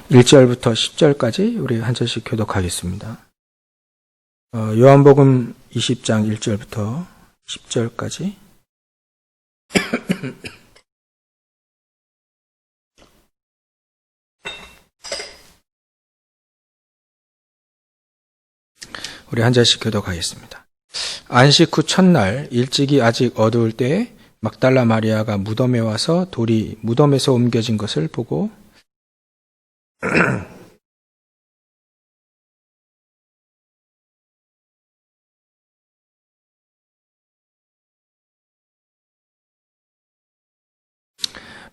1절부터 10절까지 우리 한 절씩 교독하겠습니다. 요한복음 20장 1절부터 10절까지. 우리 한 절씩 교독하겠습니다. 안식 후 첫날 일찍이 아직 어두울 때에 막달라 마리아가 무덤에 와서 돌이 무덤에서 옮겨진 것을 보고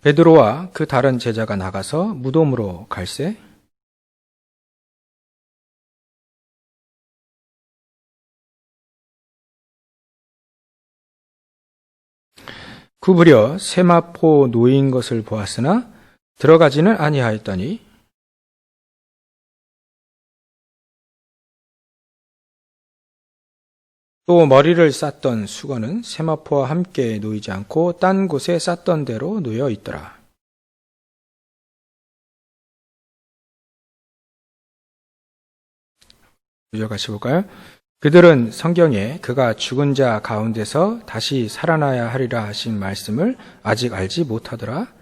베드로와 그 다른 제자가 나가서 무덤으로 갈새 구부려 세마포 놓인 것을 보았으나 들어가지는 아니하였더니 또 머리를 쌌던 수건은 세마포와 함께 놓이지 않고 딴 곳에 쌌던 대로 놓여 있더라. 구절 같이 볼까요? 그들은 성경에 그가 죽은 자 가운데서 다시 살아나야 하리라 하신 말씀을 아직 알지 못하더라.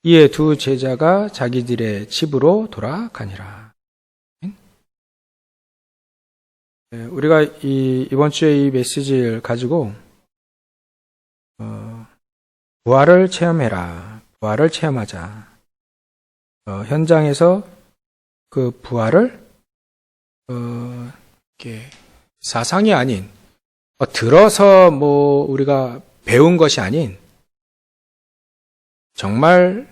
이에 두 제자가 자기들의 집으로 돌아가니라. 우리가 이번 주에 이 메시지를 가지고 부활을 체험해라. 부활을 체험하자. 현장에서 그 부활을 이렇게 사상이 아닌 들어서 우리가 배운 것이 아닌 정말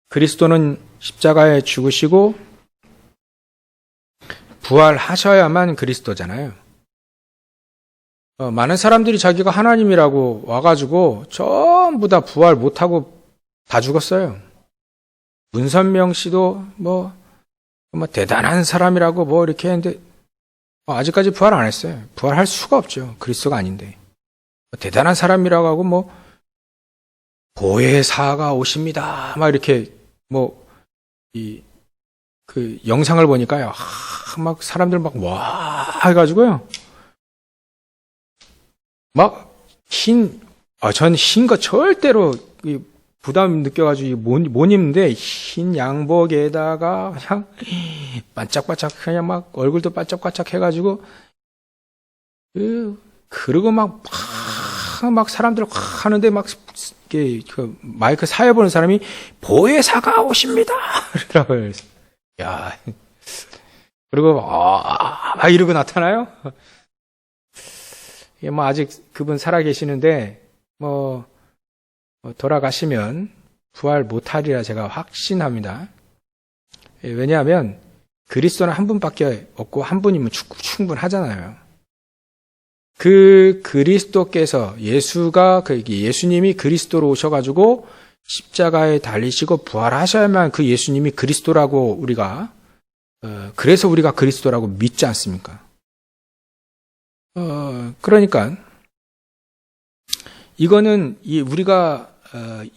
그리스도는 십자가에 죽으시고 부활하셔야만 그리스도잖아요. 많은 사람들이 자기가 하나님이라고 와가지고 전부 다 부활 못하고 다 죽었어요. 문선명 씨도 대단한 사람이라고 이렇게 했는데 아직까지 부활 안 했어요. 부활할 수가 없죠. 그리스도가 아닌데. 대단한 사람이라고 하고 보혜사가 오십니다. 이렇게 그 영상을 보니까요. 사람들 와 해가지고요. 전 흰 거 절대로 부담 느껴가지고 못 입는데 흰 양복에다가 그냥 반짝반짝 그냥 얼굴도 반짝반짝 해가지고 그러고 사람들 하는데 그 마이크 사회 보는 사람이 보혜사가 오십니다. 그러더라고요. 야. 그리고 이러고 나타나요? 아직 그분 살아 계시는데 돌아가시면 부활 못하리라 제가 확신합니다. 왜냐하면 그리스도는 한 분밖에 없고 한 분이면 충분하잖아요. 그 그리스도께서 예수님이 그리스도로 오셔가지고 십자가에 달리시고 부활하셔야만 그 예수님이 그리스도라고 그래서 우리가 그리스도라고 믿지 않습니까? 그러니까 이거는 우리가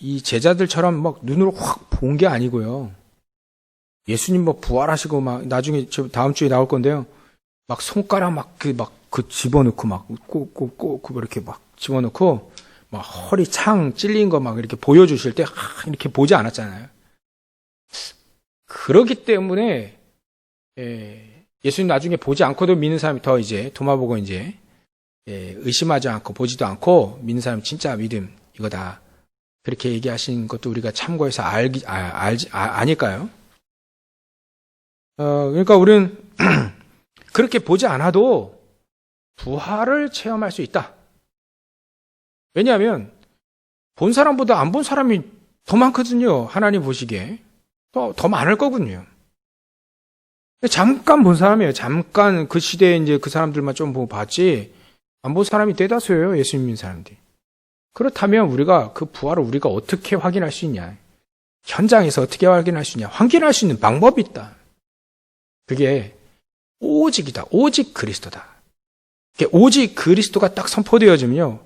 이 제자들처럼 눈으로 확 본 게 아니고요. 예수님 부활하시고 나중에 다음 주에 나올 건데요. 손가락 그 집어넣고 꼭 이렇게 집어넣고 허리 창 찔린 거 이렇게 보여주실 때 이렇게 보지 않았잖아요. 그렇기 때문에 예수님 나중에 보지 않고도 믿는 사람이 더 도마보고 의심하지 않고 보지도 않고 믿는 사람 진짜 믿음 이거다. 그렇게 얘기하신 것도 우리가 참고해서 아닐까요? 그러니까 우리는 그렇게 보지 않아도 부활을 체험할 수 있다. 왜냐하면 본 사람보다 안 본 사람이 더 많거든요. 하나님 보시기에 더 많을 거군요. 잠깐 본 사람이에요. 잠깐 그 시대에 그 사람들만 좀 보고 봤지 안 본 사람이 대다수예요. 예수 믿는 사람들이. 그렇다면 우리가 그 부활을 우리가 어떻게 확인할 수 있냐? 현장에서 어떻게 확인할 수 있냐? 확인할 수 있는 방법이 있다. 그게 오직이다. 오직 그리스도다. 오직 그리스도가 딱 선포되어지면요.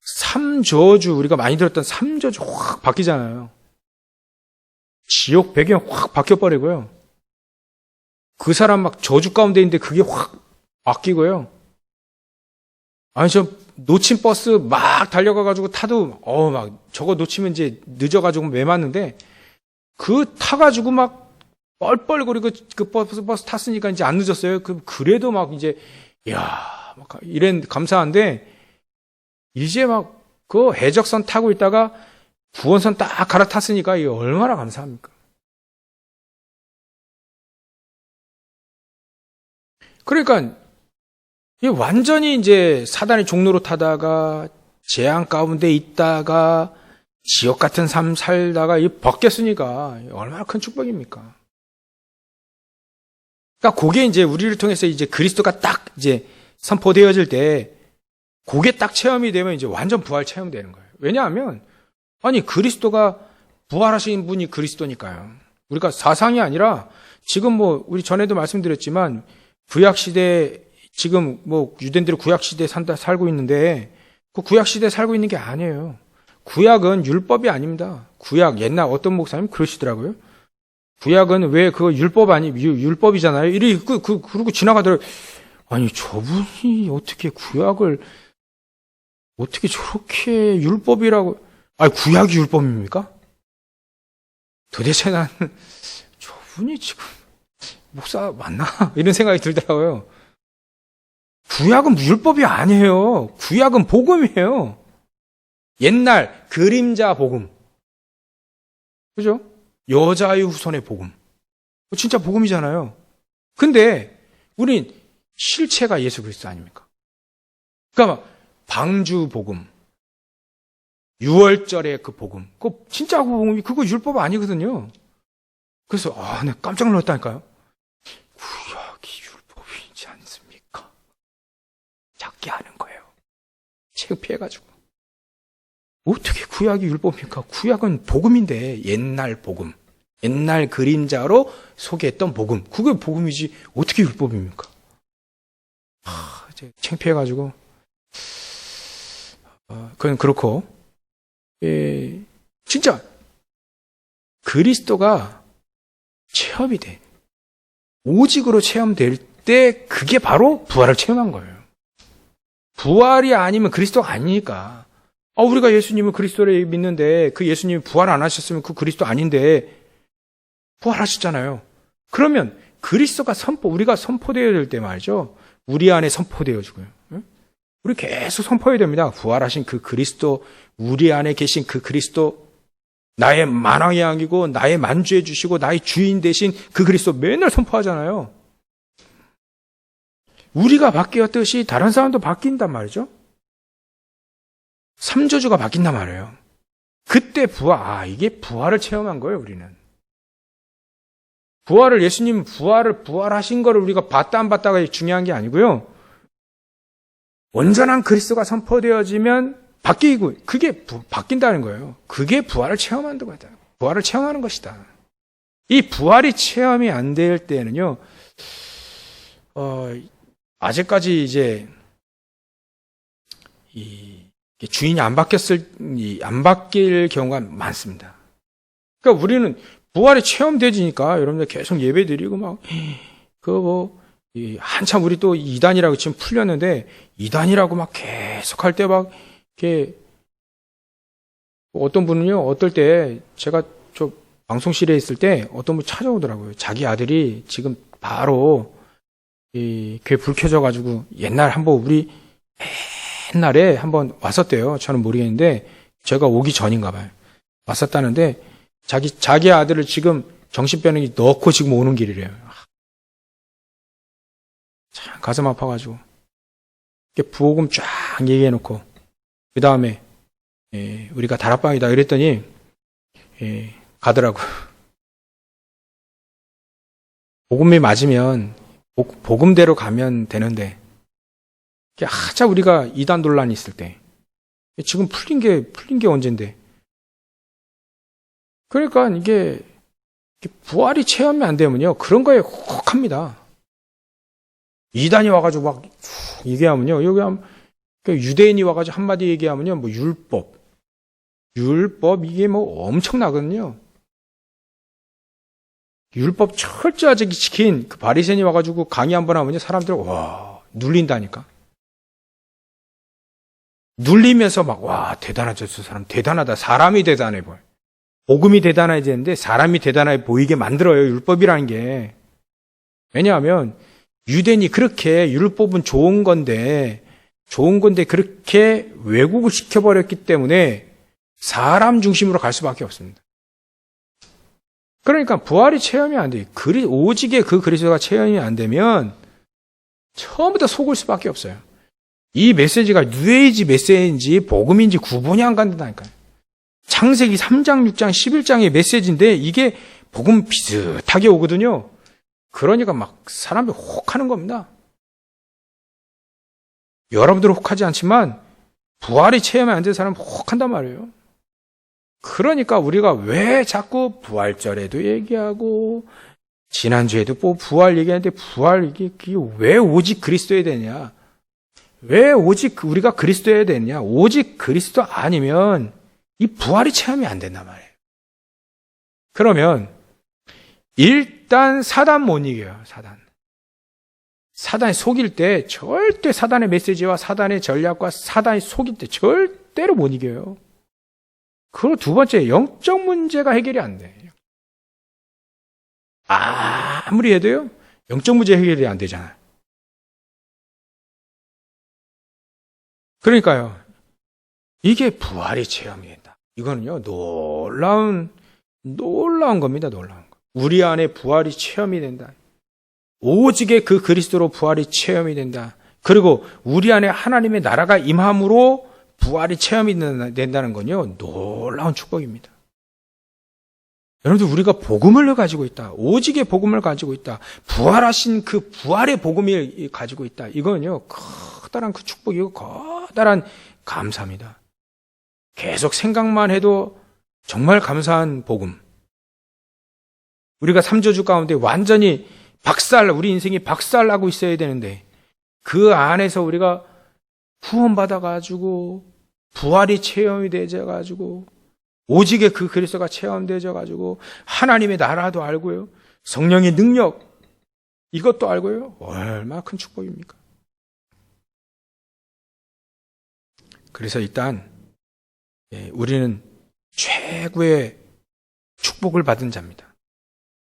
삼저주 우리가 많이 들었던 삼저주 확 바뀌잖아요. 지옥 배경이 확 바뀌어버리고요. 그 사람 막 저주 가운데 있는데 그게 확 바뀌고요. 아니, 저 놓친 버스 막 달려가가지고 타도, 막 저거 놓치면 이제 늦어가지고 매 맞는데, 그 타가지고 막 뻘뻘거리고 그 버스 탔으니까 이제 안 늦었어요. 그래도 막 이제, 이야, 막 이런 감사한데, 이제 막 그 해적선 타고 있다가 구원선 딱 갈아탔으니까 이게 얼마나 감사합니까? 그러니까, 이 완전히 이제 사단의 종로로 타다가 재앙 가운데 있다가 지옥 같은 삶 살다가 이 벗겼으니까 얼마나 큰 축복입니까? 그러니까 그게 이제 우리를 통해서 이제 그리스도가 딱 이제 선포되어질 때 그게 딱 체험이 되면 이제 완전 부활 체험되는 거예요. 왜냐하면 아니 그리스도가 부활하신 분이 그리스도니까요. 우리가 사상이 아니라 지금 뭐 우리 전에도 말씀드렸지만 구약 시대 지금 뭐 유대인들이 구약 시대에 살고 있는데 그 구약 시대에 살고 있는 게 아니에요. 구약은 율법이 아닙니다. 구약 옛날 어떤 목사님 그러시더라고요. 구약은 왜 그거 율법이잖아요. 그러고 지나가더라고요. 아니 저분이 어떻게 구약을 어떻게 저렇게 율법이라고? 아니 구약이 율법입니까? 도대체 나는 저분이 지금 목사 맞나? 이런 생각이 들더라고요. 구약은 율법이 아니에요. 구약은 복음이에요. 옛날 그림자 복음. 그죠? 여자의 후손의 복음. 진짜 복음이잖아요. 근데 우린 실체가 예수 그리스도 아닙니까? 그러니까 방주 복음. 6월절의 그 복음. 그거 진짜 복음이 그거 율법 아니거든요. 그래서 내가 깜짝 놀랐다니까요. 구약이 율법이지 않습니까? 작게 하는 거예요. 창피해가지고. 어떻게 구약이 율법입니까? 구약은 복음인데 옛날 복음. 옛날 그림자로 소개했던 복음. 그게 복음이지 어떻게 율법입니까? 이제 창피해가지고 그건 그렇고 진짜 그리스도가 체험이 돼. 오직으로 체험될 때 그게 바로 부활을 체험한 거예요. 부활이 아니면 그리스도가 아니니까. 우리가 예수님을 그리스도를 믿는데 그 예수님이 부활 안 하셨으면 그 그리스도 아닌데 부활하셨잖아요. 그러면 그리스도가 우리가 선포되어야 될 때 말이죠. 우리 안에 선포되어지고요. 우리 계속 선포해야 됩니다. 부활하신 그 그리스도, 우리 안에 계신 그 그리스도, 나의 만왕의 양이고 나의 만주해 주시고 나의 주인 되신 그 그리스도 맨날 선포하잖아요. 우리가 바뀌었듯이 다른 사람도 바뀐단 말이죠. 삼조주가 바뀐단 말이에요. 그때 이게 부활을 체험한 거예요, 우리는. 예수님 부활하신 거를 우리가 봤다 안 봤다가 중요한 게 아니고요. 온전한 그리스도가 선포되어지면 바뀌고, 그게 바뀐다는 거예요. 그게 부활을 체험하는 거다. 부활을 체험하는 것이다. 이 부활이 체험이 안 될 때는요, 아직까지 이제, 주인이 안 바뀔 경우가 많습니다. 그러니까 우리는 부활이 체험되지니까 여러분들 계속 예배 드리고 한참 우리 또 이단이라고 지금 풀렸는데 이단이라고 막 계속 할 때 막 이렇게 어떤 분은요, 어떨 때 제가 저 방송실에 있을 때 어떤 분 찾아오더라고요. 자기 아들이 지금 바로 이 교회 불 켜져가지고 옛날에 한번 왔었대요. 저는 모르겠는데 제가 오기 전인가 봐요. 왔었다는데 자기 아들을 지금 정신병원에 넣고 지금 오는 길이래요. 참 가슴 아파가지고 이렇게 부호금 쫙 얘기해놓고 그 다음에 우리가 다락방이다 이랬더니 가더라고. 복음이 맞으면 복음대로 가면 되는데 하자 우리가 이단 논란이 있을 때 지금 풀린 게 언젠데. 그러니까 이게 부활이 체험이 안 되면요 그런 거에 혹합니다. 이단이 와가지고 막 얘기하면요 여기 유대인이 와가지고 한마디 얘기하면요 뭐 율법 이게 뭐 엄청나거든요. 율법 철저하게 지킨 그 바리새인이 와가지고 강의 한번 하면 사람들 와 눌린다니까. 눌리면서 막 와 대단하죠. 저 사람 대단하다. 사람이 대단해 보여. 복음이 대단해야 되는데 사람이 대단해 보이게 만들어요. 율법이라는 게. 왜냐하면 유대인이 그렇게 율법은 좋은 건데 그렇게 왜곡을 시켜버렸기 때문에 사람 중심으로 갈 수밖에 없습니다. 그러니까 부활이 체험이 안 돼. 오직에 그 그리스도가 체험이 안 되면 처음부터 속을 수밖에 없어요. 이 메시지가 뉴에이지 메시지인지 복음인지 구분이 안 간다니까요. 창세기 3장, 6장, 11장의 메시지인데 이게 복음 비슷하게 오거든요. 그러니까 막 사람들이 혹하는 겁니다. 여러분들은 혹하지 않지만 부활이 체험이 안 된 사람은 혹한단 말이에요. 그러니까 우리가 왜 자꾸 부활절에도 얘기하고 지난주에도 뭐 부활 얘기하는데 부활 이게 왜 오직 그리스도여야 되냐? 왜 오직 우리가 그리스도여야 되냐? 오직 그리스도 아니면 이 부활이 체험이 안 된단 말이에요. 그러면 일단 사단 못 이겨요. 사단이 속일 때 절대 사단의 메시지와 사단의 전략과 사단이 속일 때 절대로 못 이겨요. 그리고 두 번째, 영적 문제가 해결이 안 돼요. 아무리 해도요, 영적 문제 해결이 안 되잖아요. 그러니까요, 이게 부활이 체험이 된다. 이거는요, 놀라운 겁니다, 놀라운 거. 우리 안에 부활이 체험이 된다. 오직의 그 그리스도로 부활이 체험이 된다. 그리고 우리 안에 하나님의 나라가 임함으로 부활이 체험이 된다는 건요, 놀라운 축복입니다. 여러분들, 우리가 복음을 가지고 있다. 오직의 복음을 가지고 있다. 부활하신 그 부활의 복음을 가지고 있다. 이건요, 커다란 그 축복이고, 커다란 감사입니다. 계속 생각만 해도 정말 감사한 복음. 우리가 삼저주 가운데 완전히 우리 인생이 박살나고 있어야 되는데, 그 안에서 우리가 구원받아가지고, 부활이 체험이 되어가지고, 오직의 그 그리스도가 체험되어가지고, 하나님의 나라도 알고요, 성령의 능력, 이것도 알고요, 얼마나 큰 축복입니까? 그래서 일단, 우리는 최고의 축복을 받은 자입니다.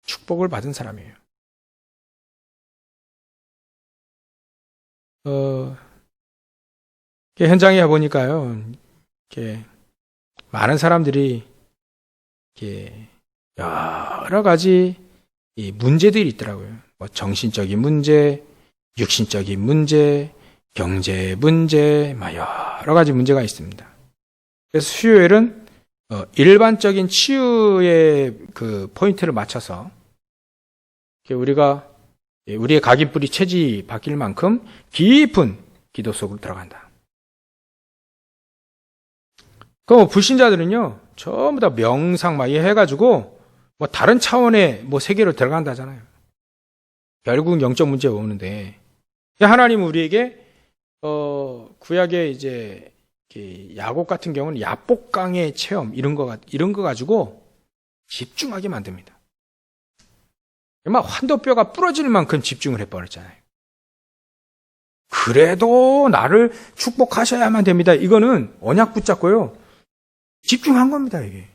축복을 받은 사람이에요. 현장에 보니까요, 많은 사람들이 여러 가지 문제들이 있더라고요. 뭐 정신적인 문제, 육신적인 문제, 경제 문제, 여러 가지 문제가 있습니다. 그래서 수요일은 일반적인 치유의 그 포인트를 맞춰서 우리의 각인뿌리 체질이 바뀔 만큼 깊은 기도 속으로 들어간다. 그럼 불신자들은요, 전부 다 명상 막 해가지고, 다른 차원의 세계로 들어간다잖아요. 결국 영적 문제가 오는데, 하나님은 우리에게, 구약의 이제, 야곱 같은 경우는 야복강의 체험, 이런 거 가지고 집중하게 만듭니다. 막 환도뼈가 부러질 만큼 집중을 해버렸잖아요. 그래도 나를 축복하셔야만 됩니다. 이거는 언약 붙잡고요, 집중한 겁니다, 이게.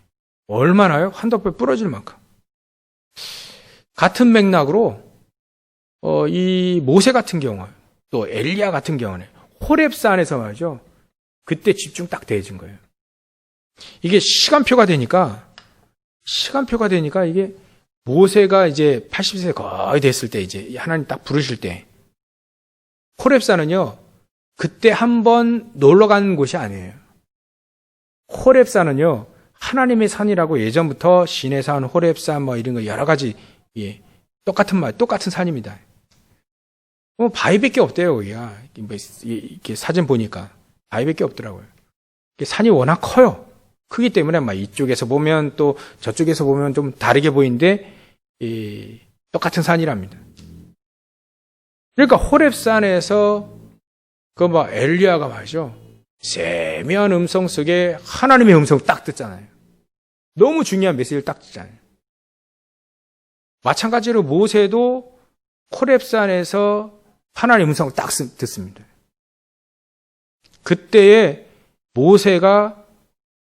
얼마나요? 환도뼈 부러질 만큼. 같은 맥락으로, 이 모세 같은 경우, 또 엘리야 같은 경우는 호렙산에서 말이죠, 그때 집중 딱 되어진 거예요. 이게 시간표가 되니까 이게 모세가 이제 80세 거의 됐을 때 이제 하나님 딱 부르실 때, 호렙산은요, 그때 한번 놀러 간 곳이 아니에요. 호렙산은요, 하나님의 산이라고 예전부터 시내산, 호렙산 이런 거 여러 가지, 똑같은 산입니다. 바위밖에 없대요, 거기가. 이렇게 사진 보니까 바위밖에 없더라고요. 산이 워낙 커요. 크기 때문에 이쪽에서 보면 또 저쪽에서 보면 좀 다르게 보이는데, 똑같은 산이랍니다. 그러니까 호렙산에서 엘리야가 말이죠, 세미한 음성 속에 하나님의 음성 딱 듣잖아요. 너무 중요한 메시지를 딱 듣잖아요. 마찬가지로 모세도 호렙산에서 하나님의 음성을 딱 듣습니다. 그때에 모세가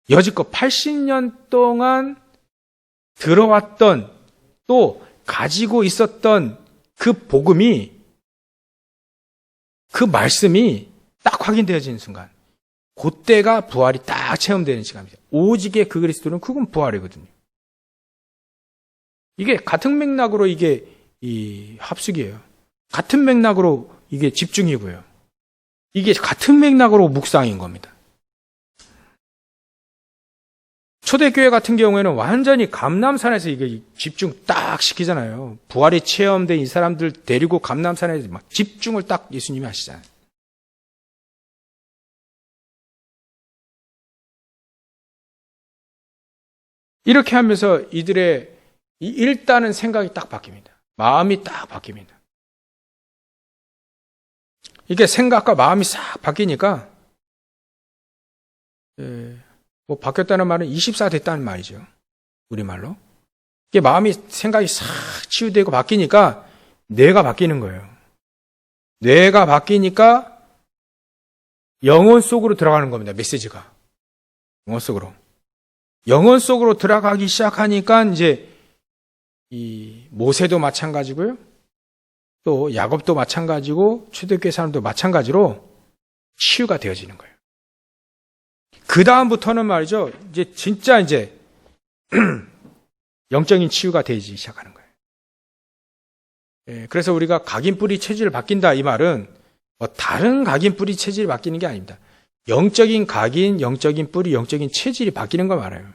여지껏 80년 동안 들어왔던 또 가지고 있었던 그 복음이, 그 말씀이 딱 확인되어지는 순간, 그때가 부활이 딱 체험되는 시간입니다. 오직의 그 그리스도는 그건 부활이거든요. 이게 같은 맥락으로 이게 이 합숙이에요. 같은 맥락으로 이게 집중이고요. 이게 같은 맥락으로 묵상인 겁니다. 초대교회 같은 경우에는 완전히 감람산에서 이게 집중 딱 시키잖아요. 부활이 체험된 이 사람들 데리고 감람산에서 막 집중을 딱 예수님이 하시잖아요. 이렇게 하면서 이들의 일단은 생각이 딱 바뀝니다. 마음이 딱 바뀝니다. 이게 생각과 마음이 싹 바뀌니까, 뭐 바뀌었다는 말은 24 됐다는 말이죠. 우리말로. 이게 마음이, 생각이 싹 치유되고 바뀌니까 뇌가 바뀌는 거예요. 뇌가 바뀌니까 영혼 속으로 들어가는 겁니다. 메시지가. 영혼 속으로. 영혼 속으로 들어가기 시작하니까 이제 이 모세도 마찬가지고요. 또 야곱도 마찬가지고 초대교회 사람도 마찬가지로 치유가 되어지는 거예요. 그 다음부터는 말이죠. 이제 진짜 이제 영적인 치유가 되기 시작하는 거예요. 그래서 우리가 각인 뿌리 체질을 바뀐다 이 말은 뭐 다른 각인 뿌리 체질이 바뀌는 게 아닙니다. 영적인 각인, 영적인 뿌리, 영적인 체질이 바뀌는 거 말아요.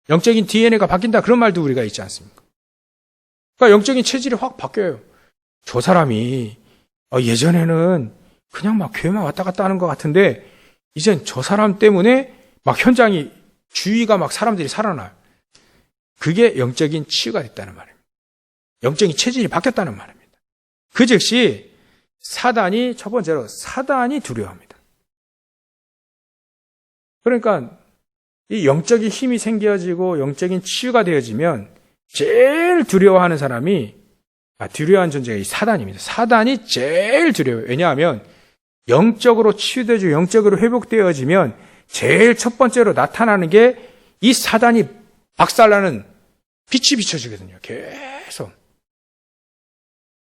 영적인 DNA가 바뀐다 그런 말도 우리가 있지 않습니까? 그러니까 영적인 체질이 확 바뀌어요. 저 사람이 예전에는 그냥 막 교회만 왔다 갔다 하는 것 같은데 이젠 저 사람 때문에 막 현장이 주위가 막 사람들이 살아나요. 그게 영적인 치유가 됐다는 말입니다. 영적인 체질이 바뀌었다는 말입니다. 그 즉시 사단이 첫 번째로 사단이 두려워합니다. 그러니까 이 영적인 힘이 생겨지고 영적인 치유가 되어지면 제일 두려워하는 사람이 두려워하는 존재가 이 사단입니다. 사단이 제일 두려워요. 왜냐하면 영적으로 치유되고 영적으로 회복되어지면 제일 첫 번째로 나타나는 게 이 사단이 박살나는 빛이 비춰지거든요. 계속.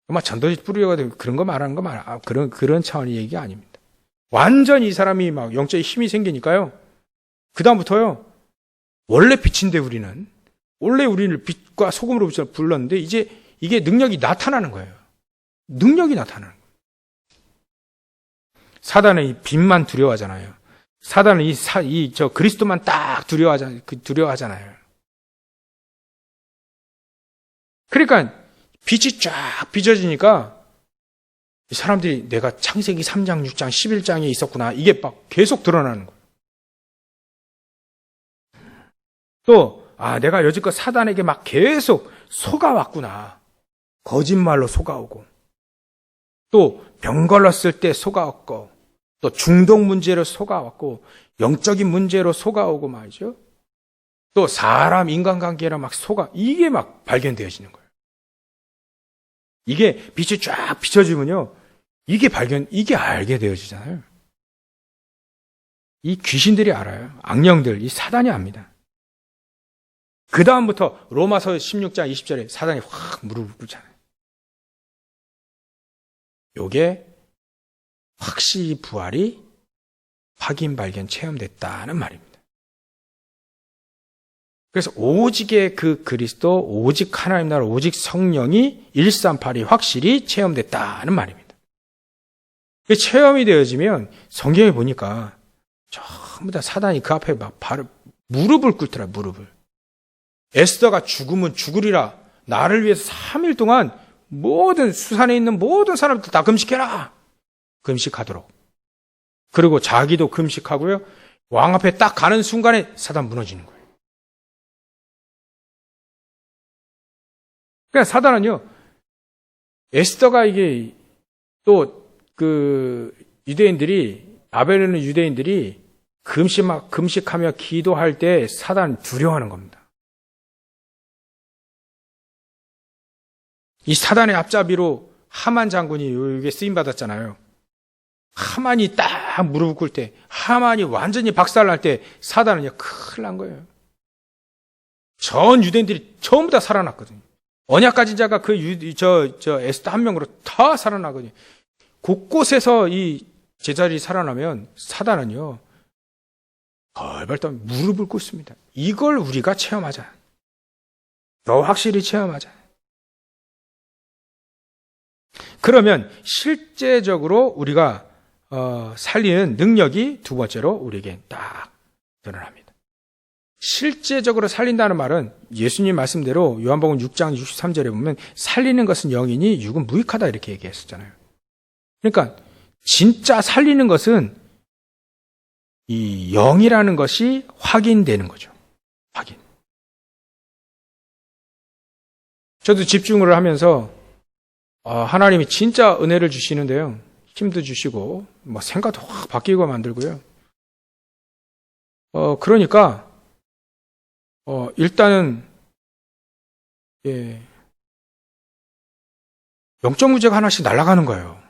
막 전도지 뿌리려고 그런 거 말하는 거 그런 차원의 얘기가 아닙니다. 완전히 이 사람이 막 영적인 힘이 생기니까요. 그다음부터요. 원래 빛인데 원래 우리를 빛과 소금으로 불렀는데 이제 이게 능력이 나타나는 거예요. 능력이 나타나는 거예요. 사단은 이 빛만 두려워하잖아요. 사단은 저 그리스도만 딱 두려워하잖아요. 그러니까 빛이 쫙 비춰지니까 이 사람들이 내가 창세기 3장, 6장, 11장에 있었구나. 이게 막 계속 드러나는 거예요. 또 내가 여지껏 사단에게 막 계속 속아왔구나. 거짓말로 속아오고 또 병 걸렸을 때 속아왔고 또 중독 문제로 속아왔고 영적인 문제로 속아오고 말이죠. 또 사람 인간관계로 막 이게 막 발견되어지는 거예요. 이게 빛이 쫙 비춰지면요. 이게 알게 되어지잖아요. 이 귀신들이 알아요. 악령들, 이 사단이 압니다. 그 다음부터 로마서 16장 20절에 사단이 확 무릎을 꿇잖아요. 요게 확실히 부활이 확인, 발견, 체험됐다는 말입니다. 그래서 오직의 그 그리스도, 오직 하나님 나라, 오직 성령이 138이 확실히 체험됐다는 말입니다. 그 체험이 되어지면 성경에 보니까 전부 다 사단이 그 앞에 막 무릎을 꿇더라, 무릎을. 에스더가 죽으면 죽으리라. 나를 위해서 3일 동안 모든 수산에 있는 모든 사람들 다 금식해라. 금식하도록. 그리고 자기도 금식하고요. 왕 앞에 딱 가는 순간에 사단 무너지는 거예요. 그러니까 사단은요. 에스더가 이게 또 그 유대인들이 바벨론 유대인들이 금식하며 기도할 때 사단 두려워하는 겁니다. 이 사단의 앞잡이로 하만 장군이 이게 쓰임 받았잖아요. 하만이 딱 무릎을 꿇을 때, 하만이 완전히 박살날 때 사단은요 큰일 난 거예요. 전 유대인들이 전부 다 살아났거든요. 언약 가진 자가 에스더 한 명으로 다 살아나거든요. 곳곳에서 이 제자들이 살아나면 사단은요 벌벌 떠 무릎을 꿇습니다. 이걸 우리가 체험하자. 더 확실히 체험하자. 그러면 실제적으로 우리가 살리는 능력이 두 번째로 우리에게 딱 드러납니다. 실제적으로 살린다는 말은 예수님 말씀대로 요한복음 6장 63절에 보면 살리는 것은 영이니 육은 무익하다 이렇게 얘기했었잖아요. 그러니까 진짜 살리는 것은 이 영이라는 것이 확인되는 거죠. 확인. 저도 집중을 하면서 하나님이 진짜 은혜를 주시는데요. 힘도 주시고 뭐 생각도 확 바뀌고 만들고요. 그러니까 일단은 영적 문제가 하나씩 날아가는 거예요.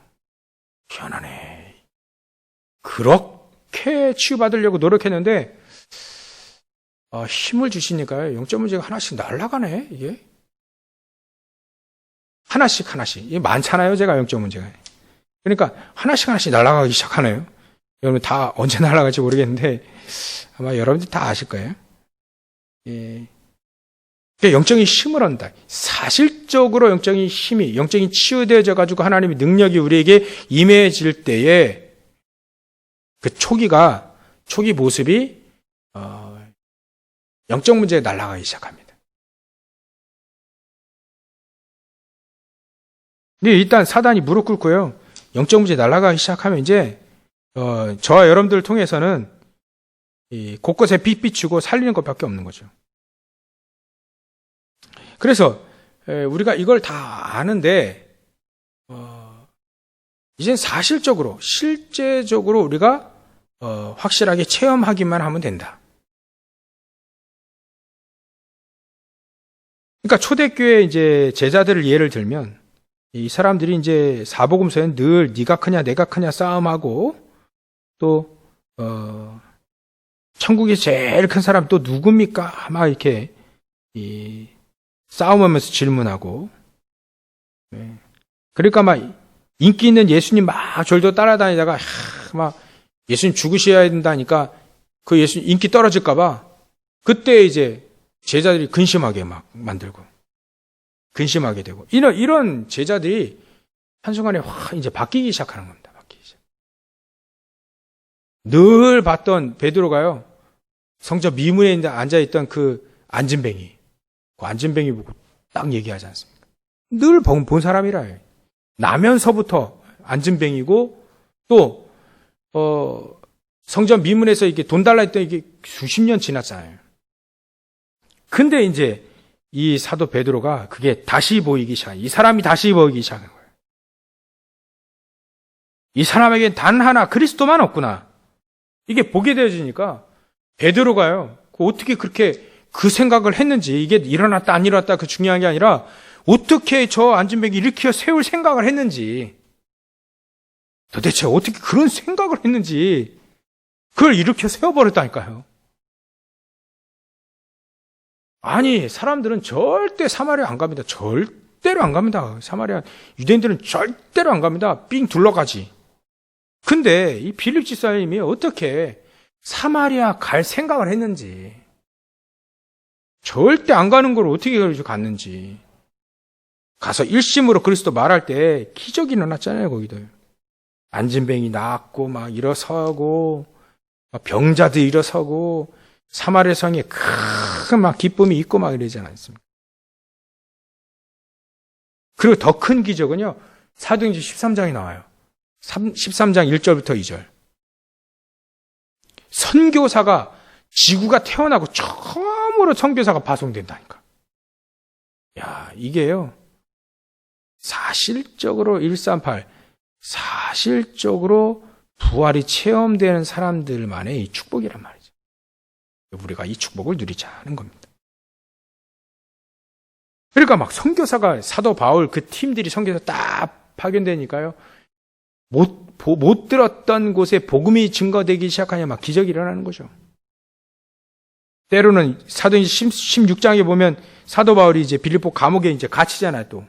희한하네. 그렇게 치유받으려고 노력했는데 힘을 주시니까요. 영적 문제가 하나씩 날아가네. 이게 하나씩 이게 많잖아요. 제가 영적 문제가. 그러니까 하나씩 날아가기 시작하네요. 여러분 다 언제 날아갈지 모르겠는데 아마 여러분들 다 아실 거예요. 예. 그러니까 영적인 힘을 얻는다. 사실적으로 영적인 힘이, 영적인 치유되어져 가지고 하나님의 능력이 우리에게 임해질 때에 그 초기 모습이 영적 문제에 날아가기 시작합니다. 근데 일단 사단이 무릎 꿇고요. 영적 문제 날아가기 시작하면 이제 저와 여러분들을 통해서는 이 곳곳에 빛 비추고 살리는 것밖에 없는 거죠. 그래서 우리가 이걸 다 아는데 이젠 사실적으로 실제적으로 우리가 확실하게 체험하기만 하면 된다. 그러니까 초대교회 이제 제자들을 예를 들면 이 사람들이 이제 사복음서엔 늘 네가 크냐 내가 크냐 싸움하고 또 천국에서 제일 큰 사람 또 누굽니까? 막 이렇게 싸움하면서 질문하고 그러니까 막 인기 있는 예수님 막 졸도 따라다니다가 막 예수님 죽으셔야 된다니까 그 예수님 인기 떨어질까 봐 그때 이제 제자들이 근심하게 막 만들고 근심하게 되고 이런 제자들이 한순간에 확 이제 바뀌기 시작하는 겁니다. 늘 봤던 베드로가요. 성전 미문에 앉아있던 그 안진뱅이 보고 딱 얘기하지 않습니까? 늘 본 사람이라. 나면서부터 안진뱅이고 또 성전 미문에서 이게 돈 달라 했던 이게 수십 년 지났잖아요. 근데 이제 이 사도 베드로가 그게 다시 보이기 시작해요. 이 사람이 다시 보이기 시작한 거예요. 이 사람에겐 단 하나 그리스도만 없구나. 이게 보게 되어지니까 베드로가요. 어떻게 그렇게 그 생각을 했는지 이게 일어났다 안 일어났다 그 중요한 게 아니라 어떻게 저 안진뱅이 일으켜 세울 생각을 했는지 도대체 어떻게 그런 생각을 했는지 그걸 일으켜 세워버렸다니까요. 아니 사람들은 절대 사마리아 안 갑니다. 절대로 안 갑니다. 사마리아 유대인들은 절대로 안 갑니다. 삥 둘러가지. 근데 이 빌립 집사님이 어떻게 사마리아 갈 생각을 했는지 절대 안 가는 걸 어떻게 갔는지 가서 일심으로 그리스도 말할 때 기적이 일어났잖아요. 거기도 안진뱅이 낫고 막 일어서고 병자도 일어서고 사마리아 성에 큰 막 기쁨이 있고 막 이러지 않습니까? 그리고 더 큰 기적은요. 사도행전 13장에 나와요. 13장 1절부터 2절. 선교사가 지구가 태어나고 처음으로 선교사가 파송된다니까. 야, 이게요. 사실적으로 138 사실적으로 부활이 체험되는 사람들만의 이 축복이란 말이죠. 우리가 이 축복을 누리자 하는 겁니다. 그러니까 막 선교사가 사도 바울 그 팀들이 선교사 딱 파견되니까요. 못 들었던 곳에 복음이 증거되기 시작하냐 막 기적이 일어나는 거죠. 때로는 사도행전 16장에 보면 사도 바울이 이제 빌립보 감옥에 이제 갇히잖아요, 또.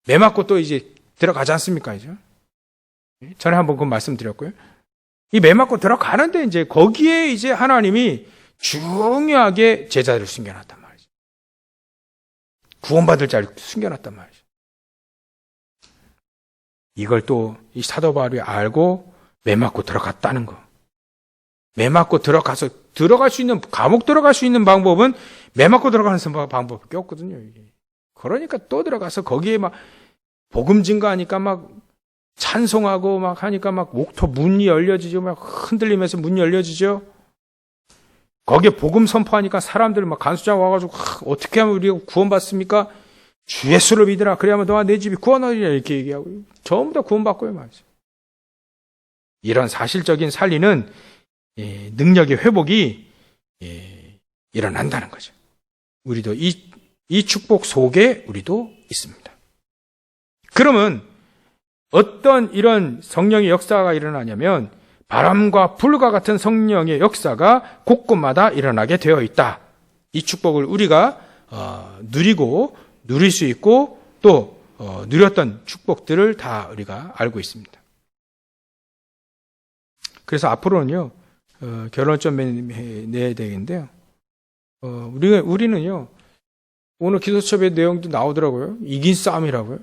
매 맞고 또 이제 들어가지 않습니까, 이제? 전에 한번 그 말씀드렸고요. 이 매 맞고 들어가는데 이제 거기에 이제 하나님이 중요하게 제자들을 숨겨놨단 말이죠. 구원받을 자를 숨겨놨단 말이죠. 이걸 또 이 사도 바울이 알고 매 맞고 들어갔다는 거. 매 맞고 들어가서 들어갈 수 있는, 감옥 들어갈 수 있는 방법은 매 맞고 들어가는 방법밖에 없거든요, 이게. 그러니까 또 들어가서 거기에 막 복음 증거하니까 막 찬송하고 막 하니까 막 옥토 문이 열려지죠. 막 흔들리면서 문이 열려지죠. 거기에 복음 선포하니까 사람들 막 간수장 와가지고 어떻게 하면 우리가 구원받습니까? 주 예수를 믿으라. 그래야만 너와 내 집이 구원하리라. 이렇게 얘기하고 전부 다 구원받고요, 말이죠. 이런 사실적인 살리는 능력의 회복이 일어난다는 거죠. 우리도 이 축복 속에 우리도 있습니다. 그러면 어떤 이런 성령의 역사가 일어나냐면 바람과 불과 같은 성령의 역사가 곳곳마다 일어나게 되어 있다. 이 축복을 우리가 누리고 누릴 수 있고 또 누렸던 축복들을 다 우리가 알고 있습니다. 그래서 앞으로는요, 결론점 내야 되겠는데요. 우리는요, 오늘 기도첩의 내용도 나오더라고요. 이긴 싸움이라고요.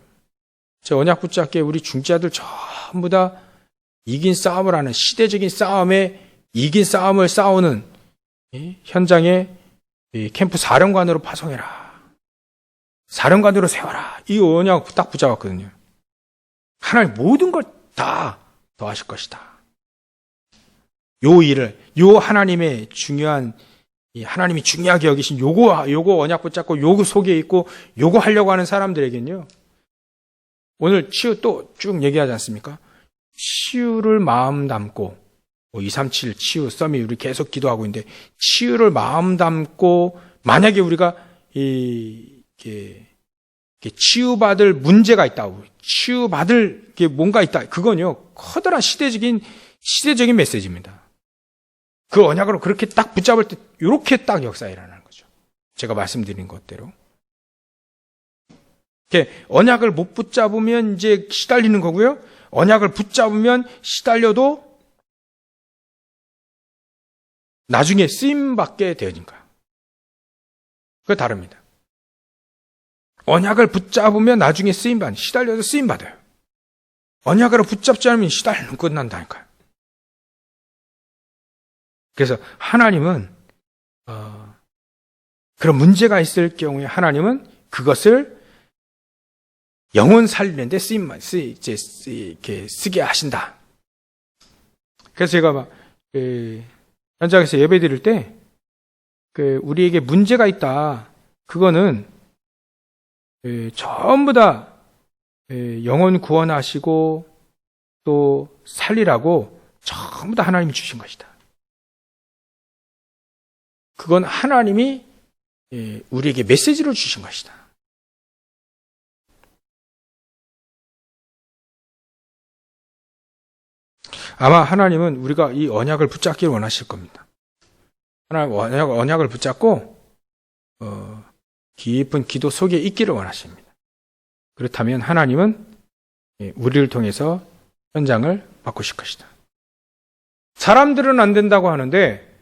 제 언약 붙잡기에 우리 중지자들 전부 다 이긴 싸움을 하는 시대적인 싸움에 이긴 싸움을 싸우는 현장에 캠프 사령관으로 파송해라. 사령관으로 세워라. 이 언약 딱 붙잡았거든요. 하나님 모든 걸 다 더하실 것이다. 요 일을, 요 하나님의 중요한, 하나님이 중요하게 여기신 요거 언약 붙잡고 요거 속에 있고 요거 하려고 하는 사람들에겐요. 오늘 치유 또 쭉 얘기하지 않습니까? 치유를 마음 담고, 237 치유 썸이 우리 계속 기도하고 있는데, 치유를 마음 담고, 만약에 우리가, 치유받을 문제가 있다. 치유받을 게 뭔가 있다. 그건요, 커다란 시대적인 메시지입니다. 그 언약으로 그렇게 딱 붙잡을 때, 이렇게 딱 역사가 일어나는 거죠. 제가 말씀드린 것대로. 언약을 못 붙잡으면 이제 시달리는 거고요. 언약을 붙잡으면 시달려도 나중에 쓰임받게 되니까. 그거 다릅니다. 언약을 붙잡으면 나중에 쓰임받는, 시달려도 쓰임받아요. 언약을 붙잡지 않으면 시달리는 끝난다니까요. 그래서 하나님은 그런 문제가 있을 경우에 하나님은 그것을 영혼 살리는데 쓰게 하신다. 그래서 제가 막 현장에서 예배 드릴 때 우리에게 문제가 있다. 그거는 전부 다 영혼 구원하시고 또 살리라고 전부 다 하나님이 주신 것이다. 그건 하나님이 우리에게 메시지를 주신 것이다. 아마 하나님은 우리가 이 언약을 붙잡기를 원하실 겁니다. 하나님 언약을 붙잡고 깊은 기도 속에 있기를 원하십니다. 그렇다면 하나님은 우리를 통해서 현장을 바꾸실 것이다. 사람들은 안 된다고 하는데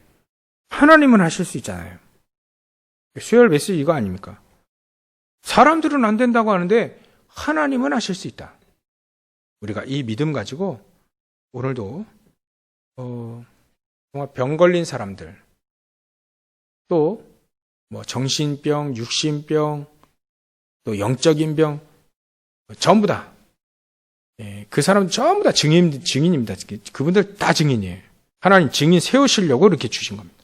하나님은 하실 수 있잖아요. 수요일 메시지 이거 아닙니까? 사람들은 안 된다고 하는데 하나님은 하실 수 있다. 우리가 이 믿음 가지고 오늘도 정말 병 걸린 사람들, 또 정신병, 육신병, 또 영적인 병, 전부 다 그 사람 전부 다 증인입니다. 그분들 다 증인이에요. 하나님 증인 세우시려고 이렇게 주신 겁니다.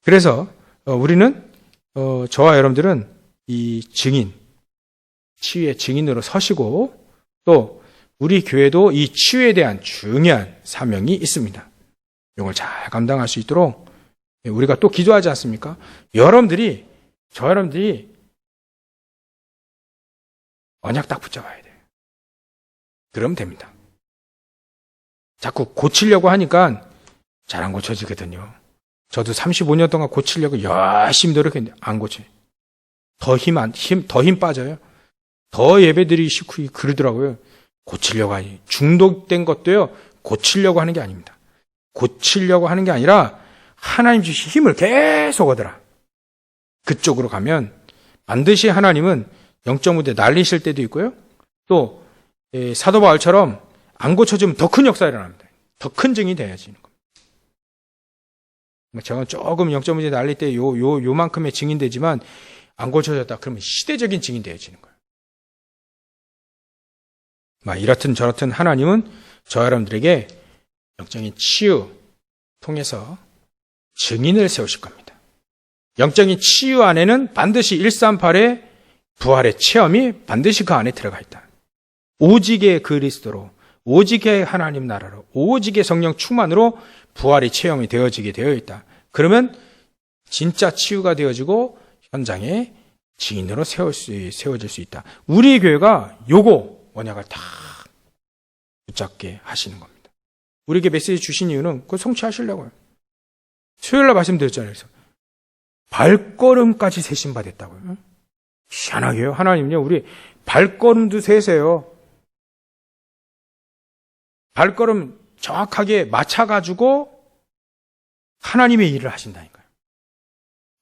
그래서 우리는 저와 여러분들은 이 증인, 치유의 증인으로 서시고 또 우리 교회도 이 치유에 대한 중요한 사명이 있습니다. 이걸 잘 감당할 수 있도록 우리가 또 기도하지 않습니까? 여러분들이 언약 딱 붙잡아야 돼요. 그러면 됩니다. 자꾸 고치려고 하니까 잘 안 고쳐지거든요. 저도 35년 동안 고치려고 열심히 노력했는데 안 고쳐요. 더 힘 빠져요. 더 예배드리기 싫고 그러더라고요. 고치려고 하니. 중독된 것도요, 고치려고 하는 게 아닙니다. 고치려고 하는 게 아니라 하나님 주신 힘을 계속 얻어라. 그쪽으로 가면 반드시 하나님은 영적 문제 날리실 때도 있고요. 또 사도 바울처럼 안 고쳐지면 더 큰 역사가 일어납니다. 더 큰 증이 되어지는 겁니다. 제가 조금 영적 문제 날릴 때 요만큼의 증인 되지만 안 고쳐졌다 그러면 시대적인 증인 되어지는 거예요. 이렇든 저렇든 하나님은 저 여러분들에게 영적인 치유 통해서 증인을 세우실 겁니다. 영적인 치유 안에는 반드시 138의 부활의 체험이 반드시 그 안에 들어가 있다. 오직의 그리스도로, 오직의 하나님 나라로, 오직의 성령 충만으로 부활의 체험이 되어지게 되어 있다. 그러면 진짜 치유가 되어지고 현장에 증인으로 세워질 수 있다. 우리 교회가 요거 언약을 다 붙잡게 하시는 겁니다. 우리에게 메시지 주신 이유는 그걸 성취하시려고요. 수요일날 말씀드렸잖아요. 그래서 발걸음까지 세신 바 됐다고요. 희한하게요. 하나님요, 우리 발걸음도 세세요. 발걸음 정확하게 맞춰가지고 하나님의 일을 하신다니까요.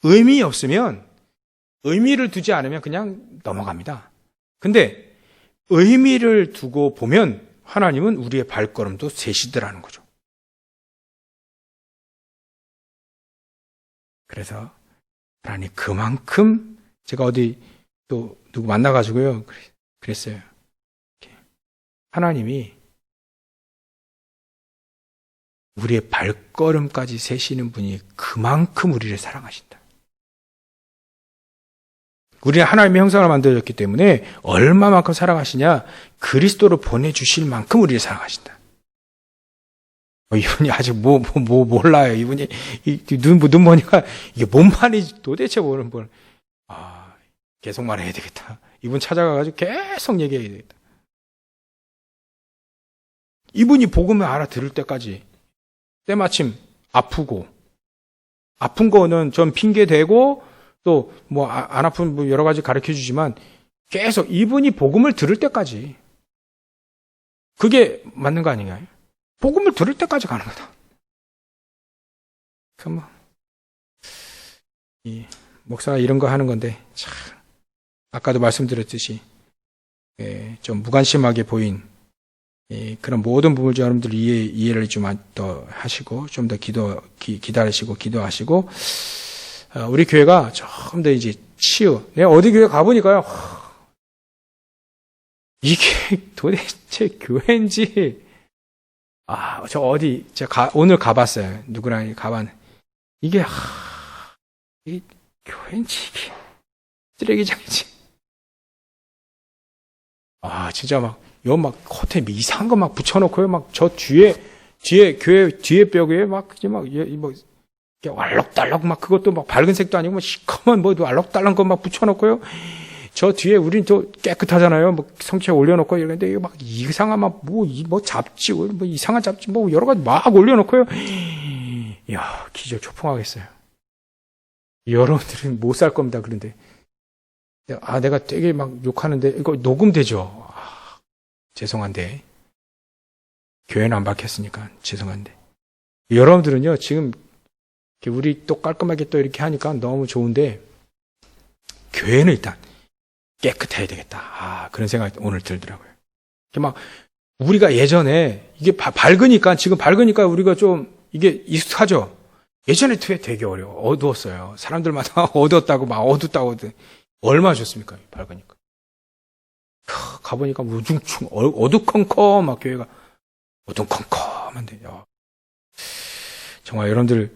의미 없으면, 의미를 두지 않으면 그냥 넘어갑니다. 근데 의미를 두고 보면 하나님은 우리의 발걸음도 세시더라는 거죠. 그래서 하나님 그만큼 제가 어디 또 누구 만나가지고요 그랬어요. 하나님이 우리의 발걸음까지 세시는 분이 그만큼 우리를 사랑하신다. 우리는 하나님의 형상을 만들어졌기 때문에 얼마만큼 사랑하시냐, 그리스도를 보내주실 만큼 우리를 사랑하신다. 이분이 아직 몰라요. 이분이 눈 보니까 이게 뭔 말인지 도대체 모르는 분. 계속 말해야 되겠다. 이분 찾아가가지고 계속 얘기해야 되겠다. 이분이 복음을 알아들을 때까지 때마침 아픈 거는 전 핑계대고 또 안 아픈 여러 가지 가르쳐 주지만 계속 이분이 복음을 들을 때까지 그게 맞는 거 아닌가요? 복음을 들을 때까지 가는 거다. 그럼 이 목사가 이런 거 하는 건데 참 아까도 말씀드렸듯이 좀 무관심하게 보인 그런 모든 부분을 여러분들 이해를 좀 더 하시고 좀 더 기다리시고 기도하시고 우리 교회가 좀 더 이제 치유. 내가 어디 교회 가보니까요. 이게 도대체 교회인지 저 어디 제가 오늘 가봤어요. 누구랑 가봤는데 이게 교회인지 이게 쓰레기장인지 진짜 막 겉에 이상한 거 막 붙여놓고요. 막 저 뒤에 교회 뒤에 벽에 막 알록달록 막 그것도 막 밝은 색도 아니고 뭐 시커먼 알록달록 거 막 붙여놓고요. 저 뒤에 우린 또 깨끗하잖아요. 성체 올려놓고 이러는데 이거 막 이상한 잡지 이상한 잡지 여러 가지 막 올려놓고요. 이야 기절 초풍하겠어요. 여러분들은 못 살 겁니다. 그런데 내가 되게 막 욕하는데 이거 녹음되죠. 죄송한데 교회는 안 밝혔으니까 죄송한데 여러분들은요 지금 우리 또 깔끔하게 또 이렇게 하니까 너무 좋은데 교회는 일단 깨끗해야 되겠다. 그런 생각이 오늘 들더라고요. 막 우리가 예전에 이게 밝으니까 지금 밝으니까 우리가 좀 이게 익숙하죠. 예전에 되게 어두웠어요. 사람들마다 어두웠다고 막 어둡다고 얼마나 좋습니까? 밝으니까. 가보니까 우중충 어두컴컴 막 교회가 어두컴컴한데 정말 여러분들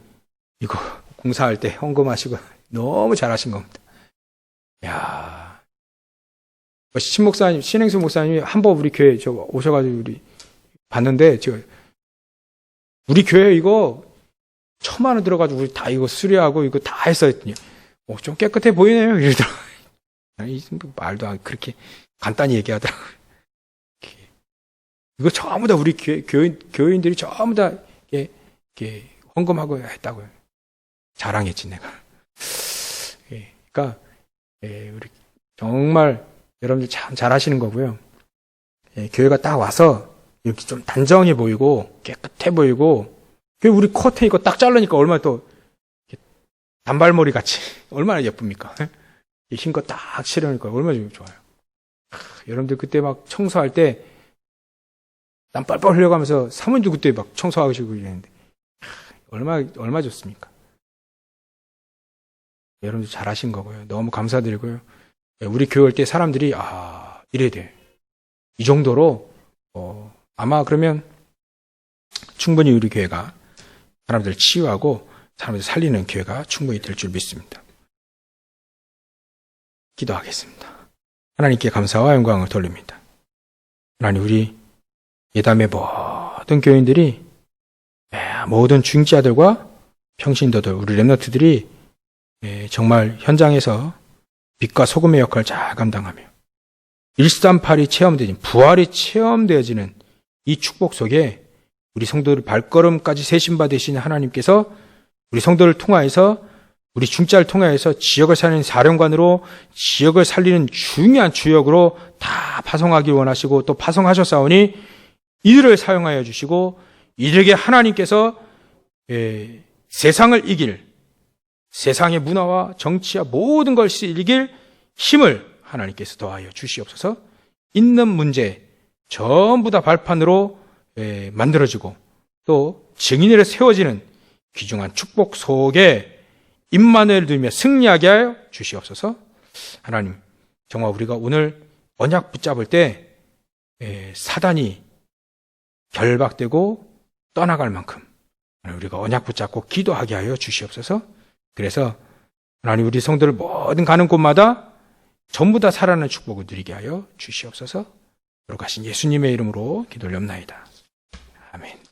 이거 공사할 때 헌금하시고 너무 잘하신 겁니다. 야, 신행수 목사님이 한번 우리 교회 오셔가지고 우리 봤는데 우리 교회 이거 1,000,000원 들어가지고 우리 다 이거 수리하고 이거 다 했어 했더니 좀 깨끗해 보이네요 이러더라고요. 말도 안 그렇게 간단히 얘기하더라고요. 이거 전부 다 우리 교인들이 전부 다 이렇게 헌금하고 했다고요. 자랑했지 내가. 그러니까 우리 정말 여러분들 참 잘하시는 거고요. 교회가 딱 와서 이렇게 좀 단정해 보이고 깨끗해 보이고, 우리 코트 이거 딱 자르니까 얼마나 또 단발머리 같이 얼마나 예쁩니까? 흰 거 딱 칠해놓으니까 얼마나 좋아요. 여러분들 그때 막 청소할 때 땀 뻘뻘 흘려가면서 사모님도 그때 막 청소하시고 그랬는데 얼마 좋습니까? 여러분들 잘하신 거고요. 너무 감사드리고요. 우리 교회 올 때 사람들이 이래야 돼. 이 정도로 아마 그러면 충분히 우리 교회가 사람들을 치유하고 사람들을 살리는 교회가 충분히 될 줄 믿습니다. 기도하겠습니다. 하나님께 감사와 영광을 돌립니다. 하나님, 우리 예담의 모든 교인들이, 모든 중지자들과 평신도들, 우리 렘넌트들이 정말 현장에서 빛과 소금의 역할을 잘 감당하며 138이 체험되어지는, 부활이 체험되어지는 이 축복 속에 우리 성도들 발걸음까지 세신바 되신 하나님께서 우리 성도를 통하여서, 우리 중자를 통하여서 지역을 살리는 사령관으로, 지역을 살리는 중요한 주역으로 다 파송하길 원하시고 또 파송하셨사오니 이들을 사용하여 주시고, 이들에게 하나님께서 세상을 이길, 세상의 문화와 정치와 모든 것을 이길 힘을 하나님께서 더하여 주시옵소서. 있는 문제 전부 다 발판으로 만들어지고 또 증인으로 세워지는 귀중한 축복 속에 임마누엘을 두며 승리하게 하여 주시옵소서. 하나님, 정말 우리가 오늘 언약 붙잡을 때 사단이 결박되고 떠나갈 만큼 우리가 언약 붙잡고 기도하게 하여 주시옵소서. 그래서 하나님, 우리 성도를 모든 가는 곳마다 전부 다 살아나는 축복을 누리게 하여 주시옵소서. 거룩하신 예수님의 이름으로 기도를 옵나이다. 아멘.